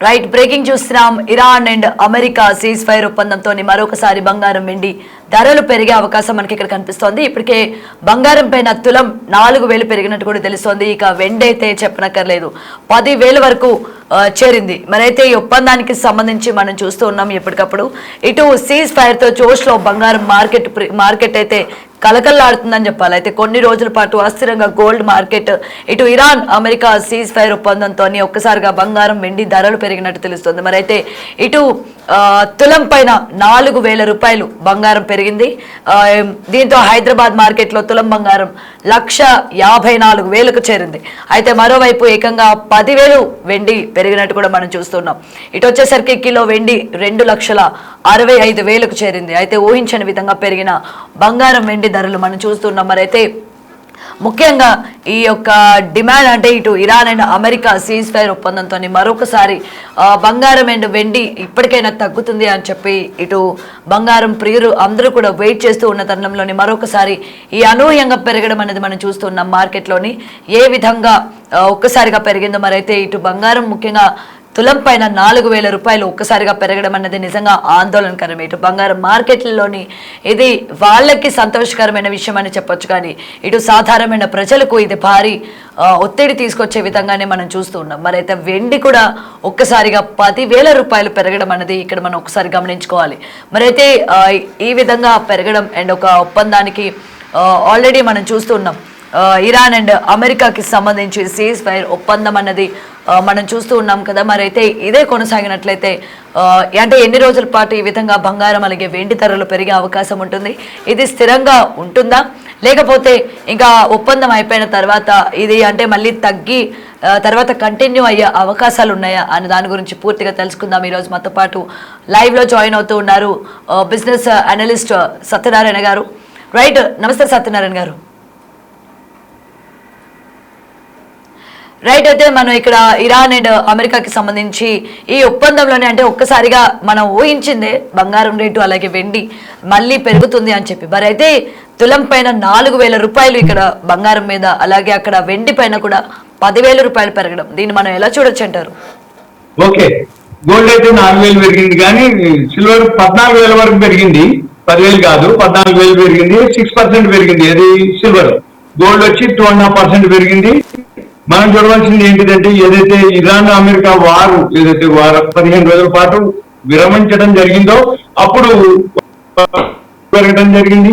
Right breaking చూస్తున్నాం. Iran and America ceasefire ఒప్పందంతో మరొకసారి బంగారం వెండి ధరలు పెరిగే అవకాశం మనకి ఇక్కడ కనిపిస్తోంది. ఇప్పటికే బంగారం పైన తులం 4,000 పెరిగినట్టు కూడా తెలుస్తోంది. ఇక వెండి అయితే చెప్పనక్కర్లేదు, 10,000 వరకు చేరింది. మరైతే ఈ ఒప్పందానికి సంబంధించి మనం చూస్తూ ఉన్నాం ఎప్పటికప్పుడు. ఇటు సీజ్ ఫైర్ తో జోష్ లో బంగారం మార్కెట్ అయితే కలకల్లాడుతుందని చెప్పాలి. అయితే కొన్ని రోజుల పాటు అస్థిరంగా గోల్డ్ మార్కెట్, ఇటు ఇరాన్ అమెరికా సీజ్ ఫైర్ ఒప్పందంతో ఒక్కసారిగా బంగారం వెండి ధరలు పెరిగినట్టు తెలుస్తుంది. మరైతే ఇటు తులం పైన 4,000 రూపాయలు బంగారం పెరిగింది. దీంతో హైదరాబాద్ మార్కెట్లో తులం బంగారం 1,54,000కు చేరింది. అయితే మరోవైపు ఏకంగా 10,000 వెండి పెరిగినట్టు కూడా మనం చూస్తున్నాం. ఇటు వచ్చేసరికి కిలో వెండి 2,65,000కు చేరింది. అయితే ఊహించని విధంగా పెరిగిన బంగారం వెండి ధరలు మనం చూస్తున్నాం. మరైతే ముఖ్యంగా ఈ యొక్క డిమాండ్ అంటే ఇటు Iran and America ceasefire ఒప్పందంతో మరొకసారి బంగారం అండ్ వెండి ఇప్పటికైనా తగ్గుతుంది అని చెప్పి ఇటు బంగారం ప్రియులు అందరూ కూడా వెయిట్ చేస్తూ ఉన్న తరుణంలోని మరొకసారి ఈ అనూహ్యంగా పెరగడం అనేది మనం చూస్తున్నాం. మార్కెట్లోని ఏ విధంగా ఒక్కసారిగా పెరిగిందో. మరైతే ఇటు బంగారం ముఖ్యంగా తులం పైన 4,000 రూపాయలు ఒక్కసారిగా పెరగడం అన్నది నిజంగా ఆందోళనకరం. ఇటు బంగారం మార్కెట్లలోని ఇది వాళ్ళకి సంతోషకరమైన విషయం అని చెప్పొచ్చు, కానీ ఇటు సాధారణమైన ప్రజలకు ఇది భారీ ఒత్తిడి తీసుకొచ్చే విధంగానే మనం చూస్తూ ఉన్నాం. మరైతే వెండి కూడా ఒక్కసారిగా 10,000 రూపాయలు పెరగడం అన్నది ఇక్కడ మనం ఒకసారి గమనించుకోవాలి. మరైతే ఈ విధంగా పెరగడం అండ్ ఒక ఒప్పందానికి ఆల్రెడీ మనం చూస్తున్నాం. ఇరాన్ అండ్ అమెరికాకి సంబంధించి సీజ్ ఫైర్ ఒప్పందం అన్నది మనం చూస్తూ ఉన్నాం కదా. మరైతే ఇదే కొనసాగినట్లయితే అంటే ఎన్ని రోజుల పాటు ఈ విధంగా బంగారం అలాగే వెండి ధరలు పెరిగే అవకాశం ఉంటుంది? ఇది స్థిరంగా ఉంటుందా, లేకపోతే ఇంకా ఒప్పందం అయిపోయిన తర్వాత ఇది అంటే మళ్ళీ తగ్గి తర్వాత కంటిన్యూ అయ్యే అవకాశాలు ఉన్నాయా అని దాని గురించి పూర్తిగా తెలుసుకుందాం. ఈరోజు మాతో పాటు లైవ్లో జాయిన్ అవుతూ ఉన్నారు బిజినెస్ అనలిస్ట్ సత్యనారాయణ గారు. రైట్, నమస్తే సత్యనారాయణ గారు. రైట్, అయితే మనం ఇక్కడ ఇరాన్ అండ్ అమెరికాకి సంబంధించి ఈ ఒప్పందంలోనే అంటే ఒక్కసారిగా మనం ఊహించిందే బంగారం రేటు అలాగే వెండి మళ్ళీ పెరుగుతుంది అని చెప్పి. మరి అయితే తులం పైన 4,000 రూపాయలు ఇక్కడ బంగారం మీద, అలాగే అక్కడ వెండి పైన కూడా 10,000 రూపాయలు పెరగడం, దీన్ని మనం ఎలా చూడొచ్చు అంటారు? ఓకే, గోల్డ్ అయితే 4,000 పెరిగింది, కానీ సిల్వర్ 14,000 వరకు పెరిగింది. 10,000 కాదు, 14,000 పెరిగింది. 6% పెరిగింది అది సిల్వర్. గోల్డ్ వచ్చి 2.5% పెరిగింది. మనం చూడవలసింది ఏంటిదంటే, ఏదైతే ఇరాన్ అమెరికా వారు 15 రోజుల పాటు విరమించడం జరిగిందో అప్పుడు పెరగడం జరిగింది.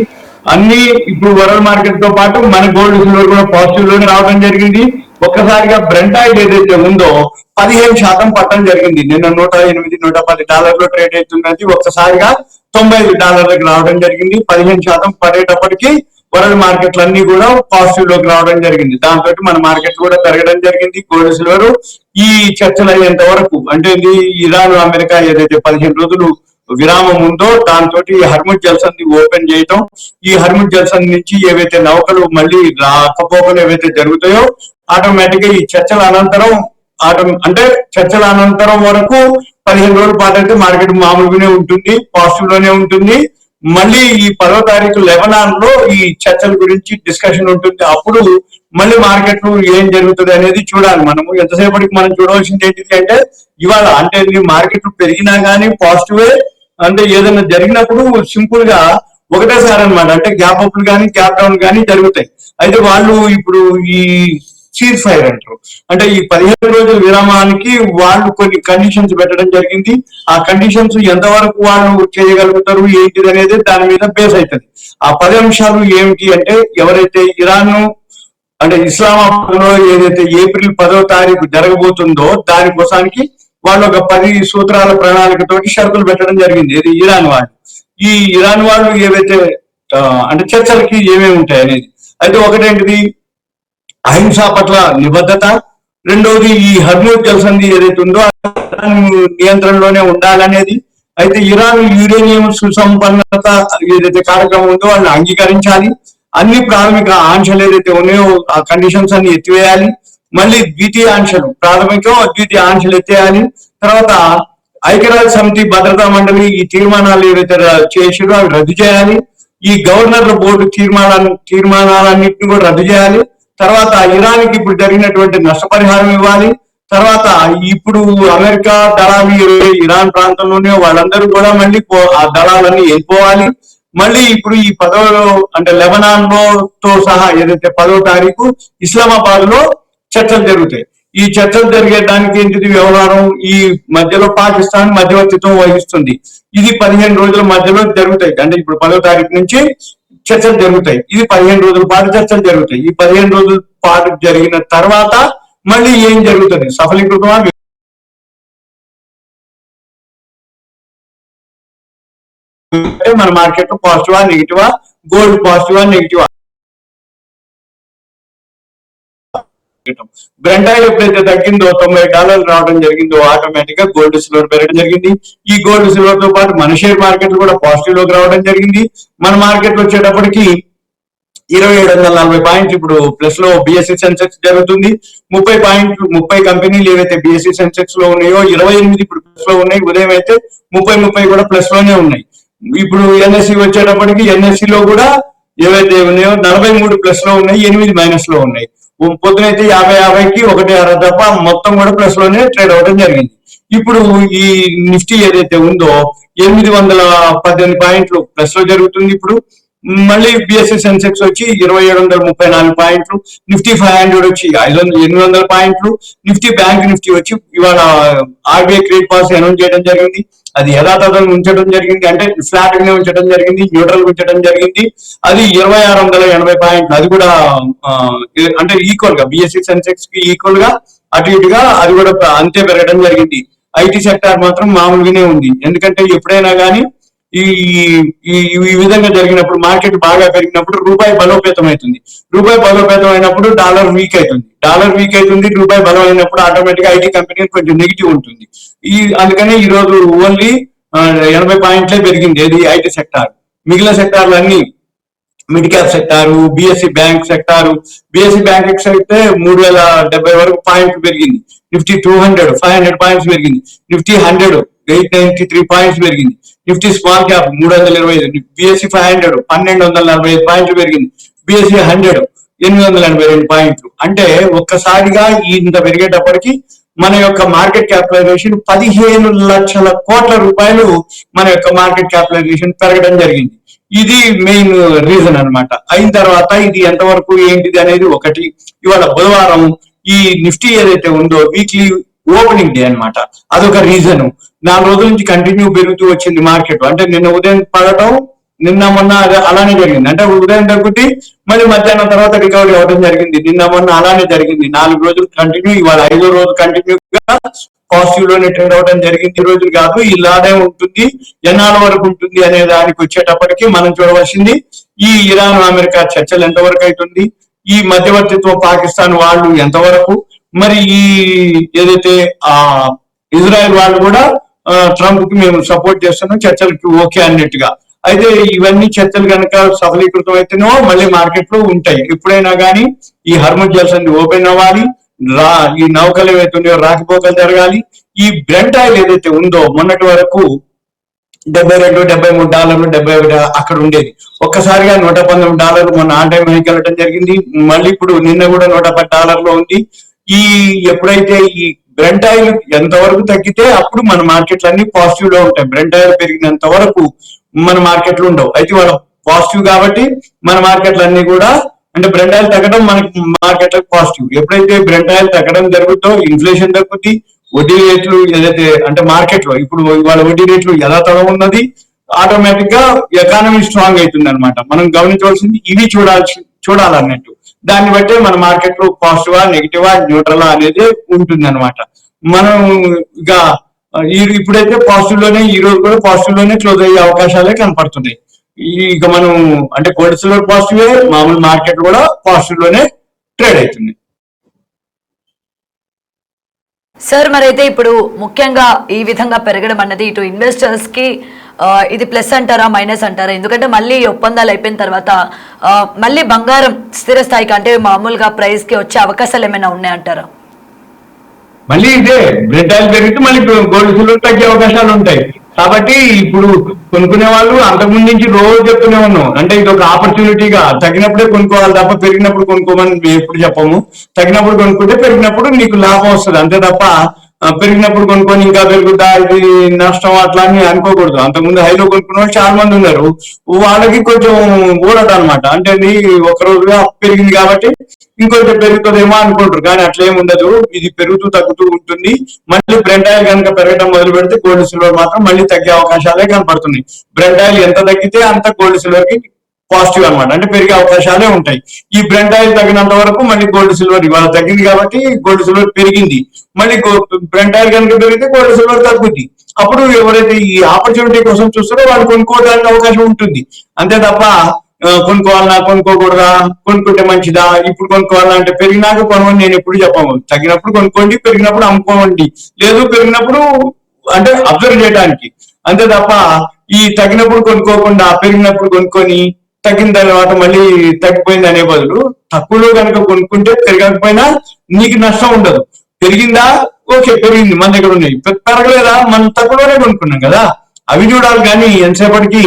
అన్ని ఇప్పుడు వరల్డ్ మార్కెట్ తో పాటు మన గోల్డ్ సిల్వర్ కూడా పాజిటివ్ లోనే రావడం జరిగింది. ఒక్కసారిగా బ్రెంట్ ఆయిల్ ఏదైతే ఉందో 15% పట్టడం జరిగింది. నిన్న $108-110 ట్రేడ్ అవుతున్నది ఒక్కసారిగా $95 రావడం జరిగింది. 15% పడేటప్పటికి వరల్డ్ మార్కెట్లు అన్ని కూడా పాజిటివ్ లోకి రావడం జరిగింది. దాంతో మన మార్కెట్ కూడా పెరగడం జరిగింది. గోల్డ్ సిల్వర్ ఈ చర్చలు అయ్యేంత వరకు అంటే ఇది ఇరాన్ అమెరికా ఏదైతే 15 రోజులు విరామం ఉందో దాంతో హర్ముజ్ జల్సంది ఓపెన్ చేయటం, ఈ హర్ముజ్ జల్సంది నుంచి ఏవైతే నౌకలు మళ్ళీ రాకపోకలు ఏవైతే జరుగుతాయో ఆటోమేటిక్ గా ఈ చర్చల అనంతరం చర్చల అనంతరం వరకు 15 రోజుల పాటు అయితే మార్కెట్ మామూలుగానే ఉంటుంది, పాజిటివ్ లోనే ఉంటుంది. మళ్ళీ ఈ 10వ తారీఖు లెబనాన్ లో ఈ చర్చల గురించి డిస్కషన్ ఉంటుంది. అప్పుడు మళ్ళీ మార్కెట్ ఏం జరుగుతుంది అనేది చూడాలి. మనము ఎంతసేపటికి మనం చూడవలసింది ఏంటిది అంటే, ఇవాళ అంటే మార్కెట్ పెరిగినా కానీ పాజిటివే, అంటే ఏదైనా జరిగినప్పుడు సింపుల్ గా ఒకటేసారి అనమాట, అంటే గ్యాప్ అప్లు కానీ గ్యాప్ డౌన్ కానీ జరుగుతాయి. అయితే వాళ్ళు ఇప్పుడు ఈ సీజ్ ఫైర్ అంటారు, అంటే ఈ 15 రోజుల విరామానికి వాళ్ళు కొన్ని కండిషన్స్ పెట్టడం జరిగింది. ఆ కండిషన్స్ ఎంతవరకు వాళ్ళు చేయగలుగుతారు ఏంటిది అనేది దాని మీద బేస్ అవుతుంది. ఆ 10 అంశాలు ఏమిటి అంటే, ఎవరైతే ఇరాన్ అంటే ఇస్లామాబాద్ లో ఏదైతే ఏప్రిల్ 10వ తారీఖు జరగబోతుందో దానికోసానికి వాళ్ళు ఒక 10 సూత్రాల ప్రణాళికతోటి షరతులు పెట్టడం జరిగింది. ఇది ఇరాన్ వాళ్ళు. ఈ ఇరాన్ వాళ్ళు ఏవైతే అంటే చర్చలకి ఏమేమి ఉంటాయి అనేది, అయితే ఒకటేంటిది అహింస పట్ల నిబద్ధత, రెండోది ఈ హర్ముజ్ జల్సంది ఏదైతే ఉందో నియంత్రణలోనే ఉండాలనేది, అయితే ఇరాన్ యురేనియం సుసంపన్నత ఏదైతే కార్యక్రమం ఉందో వాళ్ళని అంగీకరించాలి, అన్ని ప్రాథమిక ఆంక్షలు ఏదైతే ఉన్నాయో ఆ కండిషన్స్ అన్ని ఎత్తివేయాలి, మళ్ళీ ద్వితీయ ఆంక్షలు ప్రాథమిక ద్వితీయ ఆంక్షలు ఎత్తేయాలి, తర్వాత ఐక్యరాజ్య సమితి భద్రతా మండలి ఈ తీర్మానాలు ఏవైతే చేసిరో అవి రద్దు చేయాలి, ఈ గవర్నర్ల బోర్డు తీర్మానాలన్నింటినీ కూడా రద్దు చేయాలి, తర్వాత ఇరాన్కి ఇప్పుడు జరిగినటువంటి నష్టపరిహారం ఇవ్వాలి, తర్వాత ఇప్పుడు అమెరికా దళాలు ఇరాన్ ప్రాంతంలోనే వాళ్ళందరూ కూడా మళ్ళీ ఆ దళాలన్నీ వెళ్ళిపోవాలి. మళ్ళీ ఇప్పుడు ఈ 10వ అంటే లెబనాన్ లో తో సహా ఏదైతే 10వ తారీఖు ఇస్లామాబాద్ లో చర్చలు జరుగుతాయి. ఈ చర్చలు జరిగేదానికి ఏంటిది వ్యవహారం, ఈ మధ్యలో పాకిస్తాన్ మధ్యవర్తిత్వం వహిస్తుంది. ఇది 15 రోజుల మధ్యలో జరుగుతాయి. అంటే ఇప్పుడు 10వ తారీఖు నుంచి చర్చలు జరుగుతాయి. ఇది 15 రోజుల పాటు చర్చలు జరుగుతాయి. ఈ 15 రోజుల పాటు జరిగిన తర్వాత మళ్ళీ ఏం జరుగుతుంది, సఫలీకృతమా మన మార్కెట్ పాజిటివా నెగిటివా, గోల్డ్ పాజిటివా నెగిటివా. బ్రెంట్ ఆయిల్ ఎప్పుడైతే తగ్గిందో $90 రావడం జరిగిందో ఆటోమేటిక్ గా గోల్డ్ సిల్వర్ పెరగడం జరిగింది. ఈ గోల్డ్ సిల్వర్ తో పాటు మన షేర్ మార్కెట్ కూడా పాజిటివ్ లోకి రావడం జరిగింది. మన మార్కెట్ వచ్చేటప్పటికి 2740 పాయింట్లు ఇప్పుడు ప్లస్ లో బిఎస్సి సెన్సెక్స్ జరుగుతుంది. 30 కంపెనీలు ఏవైతే బిఎస్సి సెన్సెక్స్ లో ఉన్నాయో 28 ఇప్పుడు ప్లస్ లో ఉన్నాయి. ఉదయం అయితే 30 కూడా ప్లస్ లోనే ఉన్నాయి. ఇప్పుడు ఎన్ఎస్సి వచ్చేటప్పటికి ఎన్ఎస్సి లో కూడా ఏవైతే ఉన్నాయో 43 ప్లస్ లో ఉన్నాయి, 8 మైనస్ లో ఉన్నాయి. పొద్దునైతే 50కి 1.6 తప్ప మొత్తం కూడా ప్లస్ లోనే ట్రేడ్ అవడం జరిగింది. ఇప్పుడు ఈ నిఫ్టీ ఏదైతే ఉందో 818 పాయింట్లు ప్లస్ లో జరుగుతుంది. ఇప్పుడు మళ్ళీ బిఎస్సి సెన్సెక్స్ వచ్చి 2734 పాయింట్లు, నిఫ్టీ 500 వచ్చి 800 పాయింట్లు, నిఫ్టీ బ్యాంక్ నిఫ్టీ వచ్చి ఇవాళ ఆర్బీఐ క్రెడిట్ పాలసీ అనౌన్స్ చేయడం జరిగింది. అది యథాతథంగా ఉంచడం జరిగింది, అంటే ఫ్లాట్ గానే ఉంచడం జరిగింది, న్యూట్రల్ ఉంచడం జరిగింది. అది 2680 పాయింట్లు, అది కూడా అంటే ఈక్వల్ గా బిఎస్సి సెన్సెక్స్ కి ఈక్వల్ గా అటు ఇటుగా అది కూడా అంతే పెరగడం జరిగింది. ఐటీ సెక్టార్ మాత్రం మామూలుగానే ఉంది. ఎందుకంటే ఎప్పుడైనా కానీ ఈ ఈ విధంగా జరిగినప్పుడు మార్కెట్ బాగా పెరిగినప్పుడు రూపాయి బలోపేతం అవుతుంది. రూపాయి బలోపేతం అయినప్పుడు డాలర్ వీక్ అవుతుంది. రూపాయి బలం అయినప్పుడు ఆటోమేటిక్ గా ఐటీ కంపెనీ కొంచెం నెగిటివ్ ఉంటుంది. అందుకనే ఈ రోజు ఓన్లీ 80 పాయింట్లే పెరిగింది ఏది ఐటీ సెక్టార్. మిగిలిన సెక్టార్లు అన్ని mid cap sector, BSc bank sector. BSc bank అయితే 3070 వరకు పాయింట్లు పెరిగింది. నిఫ్టీ 200 500 పాయింట్స్ పెరిగింది. నిఫ్టీ 100 893 పాయింట్స్ పెరిగింది. నిఫ్టీ స్మాల్ క్యాప్ 325, బిఎస్సి 500 1245 పాయింట్లు పెరిగింది. బిఎస్సి 100 882 పాయింట్లు. అంటే ఒక్కసారిగా ఇంత పెరిగేటప్పటికి మన యొక్క మార్కెట్ క్యాపిటలైజేషన్ 15 లక్షల కోట్ల రూపాయలు మన యొక్క మార్కెట్ క్యాపిటలైజేషన్ పెరగడం జరిగింది. ఇది మెయిన్ రీజన్ అన్నమాట. అయిన తర్వాత ఇది ఎంతవరకు ఏంటిది అనేది ఒకటి. ఇవాళ బుధవారం ఈ నిఫ్టీ ఏదైతే ఉందో వీక్లీ ఓపెనింగ్ డే అన్నమాట, అదొక రీజన్. 4 రోజుల నుంచి కంటిన్యూ పెరుగుతూ వచ్చింది మార్కెట్. అంటే నిన్న ఉదయం పడటం, నిన్న మొన్న అలానే జరిగింది. అంటే ఉదయం తగ్గుతుంది, మళ్ళీ మధ్యాహ్నం తర్వాత రికవరీ అవ్వడం జరిగింది. నిన్న మొన్న అలానే జరిగింది. 4 రోజులు కంటిన్యూ, ఇవాళ 5వ రోజు కంటిన్యూగా పాజిటివ్ లోనే ట్రేడ్ అవడం జరిగింది. ఈ రోజులు కాదు, ఇలానే ఉంటుంది, ఎన్నాళ్ళ వరకు ఉంటుంది అనే దానికి వచ్చేటప్పటికి మనం చూడవలసింది ఈ ఇరాన్ అమెరికా చర్చలు ఎంతవరకు అవుతుంది, ఈ మధ్యవర్తిత్వం పాకిస్తాన్ వాళ్ళు ఎంతవరకు, మరి ఈ ఏదైతే ఇజ్రాయెల్ వాళ్ళు కూడా ట్రంప్ కి మేము సపోర్ట్ చేస్తున్నాం, చర్చలకి ఓకే అన్నట్టుగా. అయితే ఇవన్నీ చర్చలు కనుక సఫలీకృతం అయితేనో మళ్ళీ మార్కెట్ లో ఉంటాయి. ఎప్పుడైనా కానీ ఈ హర్ముజ్ జల్సంది ఓపెన్ అవ్వాలి, ఈ నౌకలు ఏవైతే ఉన్నాయో రాకపోకలు జరగాలి. ఈ బ్రెంట్ ఆయిల్ ఏదైతే ఉందో మొన్నటి వరకు $72, $73, 71 అక్కడ ఉండేది. ఒక్కసారిగా $119 మొన్న ఆన్ టైం హైకి వెళ్ళటం జరిగింది. మళ్ళీ ఇప్పుడు నిన్న కూడా $110 లో ఉంది. ఈ ఎప్పుడైతే ఈ బ్రెంట్ ఆయిల్ ఎంతవరకు తగ్గితే అప్పుడు మన మార్కెట్లు అన్ని పాజిటివ్ లో ఉంటాయి. బ్రెంట్ ఆయిల్ పెరిగినంత వరకు మన మార్కెట్లు ఉండవు. అయితే వాళ్ళ పాజిటివ్ కాబట్టి మన మార్కెట్లు అన్ని కూడా, అంటే బ్రెంట్ ఆయిల్ తగ్గడం మనకి మార్కెట్లకు పాజిటివ్. ఎప్పుడైతే బ్రెంట్ ఆయిల్ తగ్గడం జరుగుతుందో ఇన్ఫ్లేషన్ తగ్గుతుంది, వడ్డీ రేట్లు ఏదైతే అంటే మార్కెట్ లో ఇప్పుడు ఇవాళ వడ్డీ రేట్లు యథాతథం ఉన్నది, ఆటోమేటిక్ గా ఎకానమీ స్ట్రాంగ్ అవుతుంది అనమాట. మనం గమనించవలసింది ఇవి చూడాలన్నట్టు. దాన్ని బట్టే మన మార్కెట్ లో పాజిటివా నెగిటివా న్యూట్రలా అనేది ఉంటుంది అనమాట. మనం ఇక ఇప్పుడైతే పాజిటివ్ లోనే, ఈ రోజు కూడా పాజిటివ్ లోనే క్లోజ్ అయ్యే అవకాశాలే కనపడుతున్నాయి. ఇక మనం అంటే గోల్డ్ సిల్వర్ పాజిటివే, మామూలు మార్కెట్ కూడా పాజిటివ్ లోనే ట్రేడ్ అవుతుంది. సార్ మరైతే ఇప్పుడు ముఖ్యంగా ఈ విధంగా పెరగడం అన్నది ఇటు ఇన్వెస్టర్స్ కి ఇది ప్లస్ అంటారా మైనస్ అంటారా? ఎందుకంటే మళ్ళీ ఒప్పందాలు అయిపోయిన తర్వాత మళ్ళీ బంగారం స్థిర స్థాయికి అంటే మామూలుగా ప్రైస్ కి వచ్చే అవకాశాలు ఏమైనా ఉన్నాయంటారా? మళ్ళీ ఇదే బ్రెంట్ ఆయిల్ పెరిగితే మళ్ళీ గోల్డ్ సిల్వర్ తగ్గే అవకాశాలు ఉంటాయి. కాబట్టి ఇప్పుడు కొనుక్కునే వాళ్ళు అంతకుముందు నుంచి రోజు చెప్తూనే ఉన్నాం. అంటే ఇది ఒక ఆపర్చునిటీగా తగినప్పుడే కొనుక్కోవాలి తప్ప పెరిగినప్పుడు కొనుక్కోమని మేము ఎప్పుడు చెప్పము. తగినప్పుడు కొనుక్కుంటే పెరిగినప్పుడు నీకు లాభం వస్తుంది అంతే తప్ప పెరిగినప్పుడు కొనుక్కొని ఇంకా పెరుగుతా ఇది నష్టం అట్లా అని అనుకోకూడదు. అంతకుముందు హైలో కొనుక్కున్న వాళ్ళు చాలా మంది ఉన్నారు. వాళ్ళకి కొంచెం ఊరట అనమాట. అంటే ఒక రోజుగా పెరిగింది కాబట్టి ఇంకొంచెం పెరుగుతుందేమో అనుకుంటారు, కానీ అట్లా ఏమి ఉండదు. ఇది పెరుగుతూ తగ్గుతూ ఉంటుంది. మళ్ళీ బ్రెంట్ ఆయిల్ కనుక పెరగడం మొదలు పెడితే గోల్డ్ సిల్వర్ మాత్రం మళ్ళీ తగ్గే అవకాశాలే కనపడుతున్నాయి. బ్రెంట్ ఆయిల్ ఎంత తగ్గితే అంత గోల్డ్ సిల్వర్ కి పాజిటివ్ అనమాట, అంటే పెరిగే అవకాశాలే ఉంటాయి. ఈ బ్రెంట్ ఆయిల్ తగ్గినంత వరకు మళ్ళీ గోల్డ్ సిల్వర్ ఇవాళ తగ్గింది కాబట్టి గోల్డ్ సిల్వర్ పెరిగింది. మళ్ళీ బ్రెంట్ ఆయిల్ కనుక పెరిగితే గోల్డ్ సిల్వర్ తగ్గుద్ది. అప్పుడు ఎవరైతే ఈ ఆపర్చునిటీ కోసం చూస్తారో వాళ్ళు కొనుక్కోవడానికి అవకాశం ఉంటుంది. అంతే తప్ప కొనుక్కోవాలన్నా కొనుక్కోకూడదా, కొనుక్కుంటే మంచిదా, ఇప్పుడు కొనుక్కోవాలన్నా అంటే పెరిగినాక కొనమని నేను ఎప్పుడు చెప్పము. తగ్గినప్పుడు కొనుక్కోండి, పెరిగినప్పుడు అమ్ముకోండి. లేదు పెరిగినప్పుడు అంటే అబ్జర్వ్ చేయడానికి, అంతే తప్ప ఈ తగ్గినప్పుడు కొనుక్కోకుండా పెరిగినప్పుడు కొనుక్కొని తగ్గిన తర్వాత మళ్ళీ తగ్గిపోయింది అనే బదులు తక్కువలో కనుక కొనుక్కుంటే పెరగకపోయినా నీకు నష్టం ఉండదు. పెరిగిందా ఓకే పెరిగింది, మన దగ్గర ఉన్నాయి. పెరగలేదా మనం తక్కువలోనే కొనుక్కున్నాం కదా, అవి చూడాలి. కానీ ఎంతసేపటికి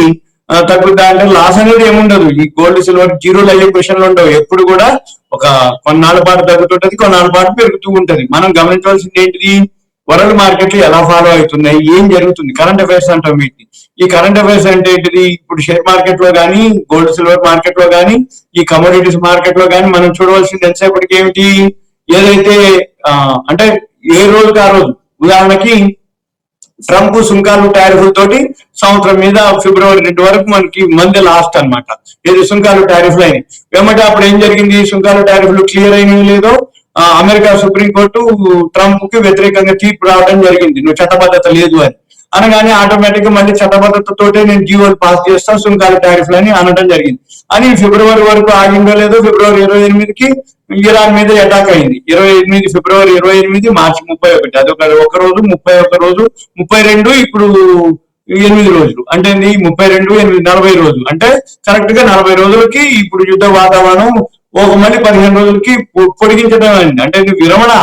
తగ్గుద్దా అంటే లాస్ అనేది ఏముండదు. ఈ గోల్డ్ సిల్వర్ జీరోలు అయ్యే క్వశ్చన్లు ఉండవు. ఎప్పుడు కూడా ఒక కొన్నాళ్ళ పాటు తగ్గుతుంటది, కొన్నాళ్ళ పాటు పెరుగుతూ ఉంటది. మనం గమనించవలసింది ఏంటిది, వరల్డ్ మార్కెట్లు ఎలా ఫాలో అవుతున్నాయి, ఏం జరుగుతుంది, కరెంట్ అఫైర్స్ అంటాం వీటిని. ఈ కరెంట్ అఫైర్స్ అంటే ఏంటిది, ఇప్పుడు షేర్ మార్కెట్ లో కానీ గోల్డ్ సిల్వర్ మార్కెట్ లో కానీ ఈ కమోడిటీస్ మార్కెట్ లో కానీ మనం చూడవలసింది ఎంతసేపటికి ఏమిటి, ఏదైతే అంటే ఏ రోజుకి ఆ రోజు. ఉదాహరణకి ట్రంప్ సుంకాలు టారిఫ్లతోటి సంవత్సరం మీద ఫిబ్రవరి 2 వరకు మనకి మంది లాస్ట్ అనమాట. ఏది సుంకాలు టారిఫ్లు అయినాయి ఏమంటే అప్పుడు ఏం జరిగింది, సుంకాలు టారిఫ్లు క్లియర్ అయినవి లేదో అమెరికా సుప్రీంకోర్టు ట్రంప్ కి వ్యతిరేకంగా తీర్పు రావడం జరిగింది, నువ్వు చట్టబద్ధత లేదు అని. అనగానే ఆటోమేటిక్ గా మళ్ళీ చట్టబద్ధతతోటే నేను జీవోలు పాస్ చేస్తా సుంకాలు టారిఫ్లు అని అనడం జరిగింది. అని ఫిబ్రవరి వరకు ఆగిందో లేదో ఫిబ్రవరి 28కి ఇరాన్ మీద అటాక్ అయింది. 28 ఫిబ్రవరి 28 మార్చి 31 అదొక ఒక రోజు, 31 రోజు, 32 ఇప్పుడు 8 రోజులు. అంటే 32 8 40 రోజులు. అంటే కరెక్ట్ గా 40 రోజులకి ఇప్పుడు యుద్ధ వాతావరణం ఒక మళ్ళీ 15 రోజులకి పొడిగించడం అయింది. అంటే ఇది విరమణ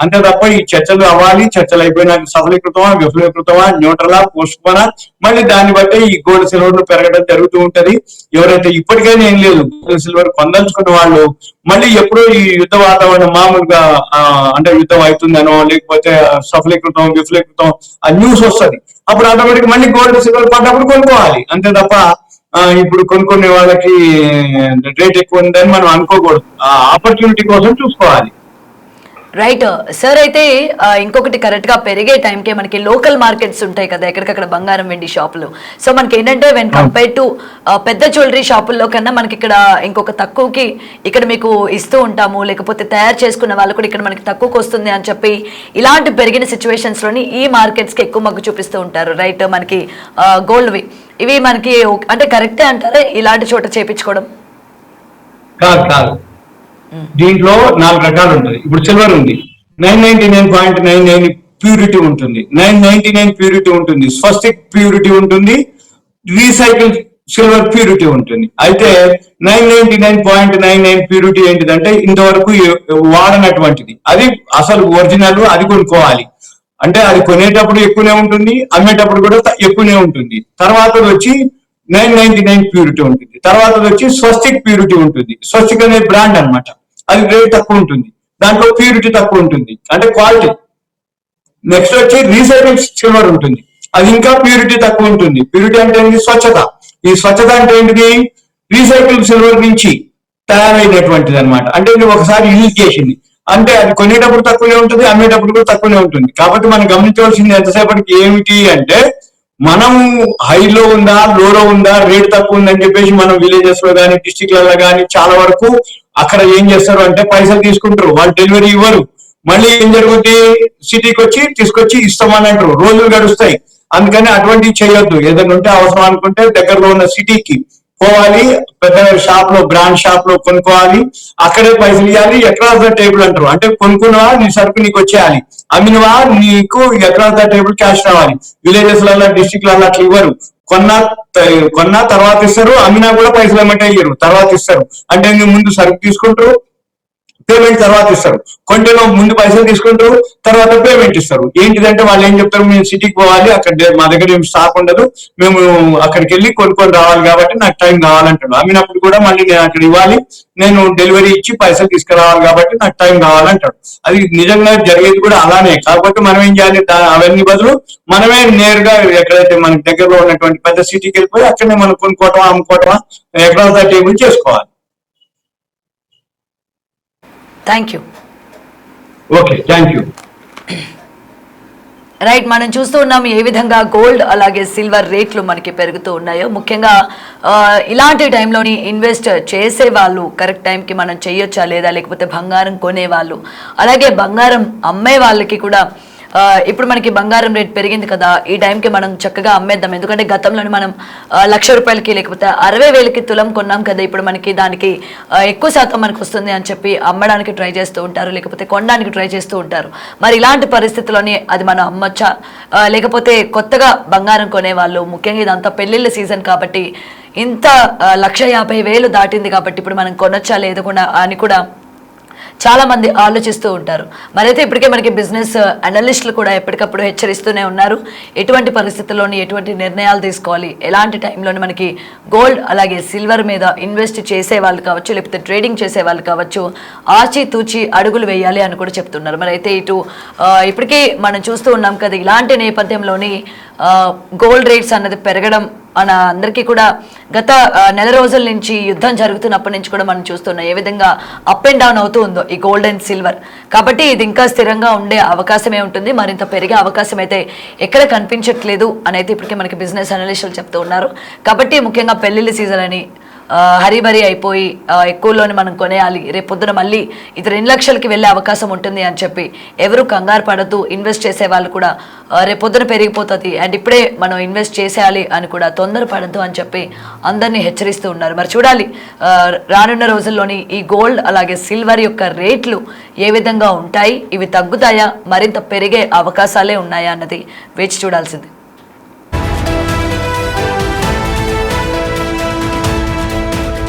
అంతే తప్ప ఈ చర్చలు అవ్వాలి, చర్చలు అయిపోయినాక సఫలీకృతమా విఫలీకృతమా న్యూట్రలా పోస్ట్పోనా మళ్ళీ దాన్ని బట్టి ఈ గోల్డ్ సిల్వర్ పెరగడం జరుగుతూ ఉంటది. ఎవరైతే ఇప్పటికైనా ఏం లేదు గోల్డ్ సిల్వర్ పొందలుచుకున్న వాళ్ళు మళ్ళీ ఎప్పుడో ఈ యుద్ధ వాతావరణం మామూలుగా అంటే యుద్ధం అవుతుందనో లేకపోతే సఫలీకృతం విఫలీకృతం ఆ న్యూస్ వస్తుంది, అప్పుడు ఆటోమేటిక్ మళ్ళీ గోల్డ్ సిల్వర్ పడ్డప్పుడు కొనుక్కోవాలి. అంతే తప్ప ఇప్పుడు కొనుక్కునే వాళ్ళకి రేట్ ఎక్కువ ఉందని మనం అనుకోకూడదు, ఆపర్చునిటీ కోసం చూసుకోవాలి. Right sir. అయితే ఇంకొకటి కరెక్ట్ గా పెరిగే టైంకే మనకి లోకల్ మార్కెట్స్ ఉంటాయి కదా ఎక్కడికక్కడ బంగారం వెండి షాపులు. సో మనకి ఏంటంటే వెన్ కంపేర్ టు పెద్ద జ్యువెలరీ షాపుల్లో కన్నా మనకి ఇక్కడ ఇంకొక తక్కువకి ఇక్కడ మీకు ఇస్తూ ఉంటాము, లేకపోతే తయారు చేసుకున్న వాళ్ళు కూడా ఇక్కడ మనకి తక్కువకి వస్తుంది అని చెప్పి ఇలాంటి పెరిగిన సిచ్యువేషన్స్ లోని ఈ మార్కెట్స్ కి ఎక్కువ మగ్గు చూపిస్తూ ఉంటారు. రైట్, మనకి గోల్డ్వి ఇవి మనకి అంటే కరెక్టే అంటారా ఇలాంటి చోట చేపించుకోవడం? కాదు, దీంట్లో 4 రకాలు ఉంటుంది. ఇప్పుడు సిల్వర్ ఉంది, 999.99 ప్యూరిటీ ఉంటుంది, 999 ప్యూరిటీ ఉంటుంది, స్వస్తిక్ ప్యూరిటీ ఉంటుంది, రీసైకిల్ సిల్వర్ ప్యూరిటీ ఉంటుంది. అయితే 999.99 ప్యూరిటీ ఏంటిదంటే ఇంతవరకు వాడనటువంటిది, అది అసలు ఒరిజినల్, అది కొనుక్కోవాలి. అంటే అది కొనేటప్పుడు ఎక్కువనే ఉంటుంది, అమ్మేటప్పుడు కూడా ఎక్కువనే ఉంటుంది. తర్వాత వచ్చి 999 ప్యూరిటీ ఉంటుంది. తర్వాత వచ్చి స్వస్తిక్ ప్యూరిటీ ఉంటుంది. స్వస్తిక్ అనే బ్రాండ్ అనమాట, అది రేట్ తక్కువ ఉంటుంది, దాంట్లో ప్యూరిటీ తక్కువ ఉంటుంది అంటే క్వాలిటీ. నెక్స్ట్ వచ్చి రీసైకిల్ సిల్వర్ ఉంటుంది, అది ఇంకా ప్యూరిటీ తక్కువ ఉంటుంది. ప్యూరిటీ అంటే ఏంటి, స్వచ్ఛత. ఈ స్వచ్ఛత అంటే ఏంటిది, రీసైకిల్ సిల్వర్ నుంచి తయారైనటువంటిది అనమాట. అంటే నువ్వు ఒకసారి యూజ్ చేసింది అంటే అది కొనేటప్పుడు తక్కువనే ఉంటుంది, అమ్మేటప్పుడు కూడా తక్కువనే ఉంటుంది. కాబట్టి మనం గమనించవలసింది ఎంతసేపటికి ఏమిటి అంటే మనం హైలో ఉందా లోలో ఉందా రేట్ తక్కువ ఉందని చెప్పేసి మనం విలేజెస్ లో కానీ డిస్టిక్లలో కానీ చాలా వరకు అక్కడ ఏం చేస్తారు అంటే పైసలు తీసుకుంటారు, వాళ్ళు డెలివరీ ఇవ్వరు. మళ్ళీ ఏం జరుగుతుంది, సిటీకి వచ్చి తీసుకొచ్చి ఇస్తామని అంటారు, రోజులు గడుస్తాయి. అందుకని అటువంటివి చేయొద్దు. ఏదైనా ఉంటే అవసరం అనుకుంటే దగ్గరలో ఉన్న సిటీకి పోవాలి, పెద్ద షాప్ లో బ్రాండ్ షాప్ లో కొనుక్కోవాలి, అక్కడే పైసలు ఇవ్వాలి. ఎక్రాస్ ద టేబుల్ అంటారు, అంటే కొనుక్కున్నవా నీ సరుకు నీకు వచ్చేయాలి, అమ్మినవా నీకు ఎక్రాస్ ద టేబుల్ క్యాష్ రావాలి. విలేజెస్ లలో డిస్ట్రిక్ట్ లలో అట్లా ఇవ్వరు, కొన్నా తర్వాత ఇస్తారు, అమ్మినా కూడా పైసలు ఏమంటే ఇయ్యరు, తర్వాత ఇస్తారు. అంటే నువ్వు ముందు సరుకు తీసుకుంటారు, పేమెంట్ తర్వాత ఇస్తారు. కొంటలో ముందు పైసలు తీసుకుంటారు, తర్వాత పేమెంట్ ఇస్తారు. ఏంటిదంటే వాళ్ళు ఏం చెప్తారు, మేము సిటీకి పోవాలి, అక్కడ మా దగ్గర ఏం స్టాక్ ఉండదు, మేము అక్కడికి వెళ్ళి కొనుక్కొని రావాలి కాబట్టి నాకు టైం కావాలంటాడు. అమ్మినప్పుడు కూడా మళ్ళీ నేను అక్కడ ఇవ్వాలి, నేను డెలివరీ ఇచ్చి పైసలు తీసుకురావాలి కాబట్టి నాకు టైం కావాలంటాడు. అది నిజంగా జరిగేది కూడా అలానే. కాకపోతే మనం ఏం చేయాలి, అవన్నీ బదులు మనమే నేరుగా ఎక్కడైతే మనకి దగ్గరలో ఉన్నటువంటి పెద్ద సిటీకి వెళ్ళిపోయి అక్కడనే మనం కొనుక్కోవటం అమ్ముకోవటం ఎక్కడ టేబుల్ చేసుకోవాలి. Thank you. Okay, thank you. Right, మనం చూస్తూ ఉన్నాం ఏ విధంగా గోల్డ్ అలాగే సిల్వర్ రేట్లు మనకి పెరుగుతూ ఉన్నాయో. ముఖ్యంగా ఇలాంటి టైంలోని ఇన్వెస్ట్ చేసే వాళ్ళు కరెక్ట్ టైంకి మనం చేయొచ్చా లేదా, లేకపోతే బంగారం కొనే వాళ్ళు అలాగే బంగారం అమ్మే వాళ్ళకి కూడా ఇప్పుడు మనకి బంగారం రేట్ పెరిగింది కదా, ఈ టైంకి మనం చక్కగా అమ్మేద్దాం. ఎందుకంటే గతంలోని మనం 1,00,000 రూపాయలకి లేకపోతే 60,000కి తులం కొన్నాం కదా, ఇప్పుడు మనకి దానికి ఎక్కువ శాతం మనకు వస్తుంది అని చెప్పి అమ్మడానికి ట్రై చేస్తూ ఉంటారు, లేకపోతే కొనడానికి ట్రై చేస్తూ ఉంటారు. మరి ఇలాంటి పరిస్థితుల్లోని అది మనం అమ్మొచ్చా, లేకపోతే కొత్తగా బంగారం కొనేవాళ్ళు, ముఖ్యంగా ఇదంతా పెళ్లిళ్ళ సీజన్ కాబట్టి ఇంత 1,50,000 దాటింది కాబట్టి ఇప్పుడు మనం కొనొచ్చా లేదకుండా అని కూడా చాలా మంది ఆలోచిస్తూ ఉంటారు. మరైతే ఇప్పటికే మనకి బిజినెస్ అనలిస్టులు కూడా ఎప్పటికప్పుడు హెచ్చరిస్తూనే ఉన్నారు, ఎటువంటి పరిస్థితుల్లోని ఎటువంటి నిర్ణయాలు తీసుకోవాలి, ఎలాంటి టైంలోని మనకి గోల్డ్ అలాగే సిల్వర్ మీద ఇన్వెస్ట్ చేసే వాళ్ళు కావచ్చు, లేకపోతే ట్రేడింగ్ చేసే వాళ్ళు కావచ్చు, ఆచితూచి అడుగులు వేయాలి అని కూడా చెప్తున్నారు. మరైతే ఇటు ఇప్పటికే మనం చూస్తూ ఉన్నాం కదా, ఇలాంటి నేపథ్యంలోని గోల్డ్ రేట్స్ అన్నది పెరగడం మన అందరికీ కూడా గత నెల రోజుల నుంచి యుద్ధం జరుగుతున్నప్పటి నుంచి కూడా మనం చూస్తున్నాం ఏ విధంగా అప్ అండ్ డౌన్ అవుతూ ఉందో ఈ గోల్డ్ అండ్ సిల్వర్. కాబట్టి ఇది ఇంకా స్థిరంగా ఉండే అవకాశమే ఉంటుంది, మరింత పెరిగే అవకాశం అయితే ఎక్కడ కనిపించట్లేదు అని అయితే ఇప్పటికే మనకి బిజినెస్ అనలిస్టులు చెప్తూ ఉన్నారు. కాబట్టి ముఖ్యంగా పెళ్లిళ్ళ సీజన్ అని హరిబరి అయిపోయి ఎక్కువలోని మనం కొనేయాలి, రేపు పొద్దున మళ్ళీ ఇది 2 లక్షలకి వెళ్ళే అవకాశం ఉంటుంది అని చెప్పి ఎవరు కంగారు పడద్దు. ఇన్వెస్ట్ చేసే వాళ్ళు కూడా రేపు పొద్దున పెరిగిపోతుంది అండ్ ఇప్పుడే మనం ఇన్వెస్ట్ చేసేయాలి అని కూడా తొందరపడద్దు అని చెప్పి అందరినీ హెచ్చరిస్తూ ఉన్నారు. మరి చూడాలి రానున్న రోజుల్లోని ఈ గోల్డ్ అలాగే సిల్వర్ యొక్క రేట్లు ఏ విధంగా ఉంటాయి, ఇవి తగ్గుతాయా, మరింత పెరిగే అవకాశాలే ఉన్నాయా అన్నది వేచి చూడాల్సింది.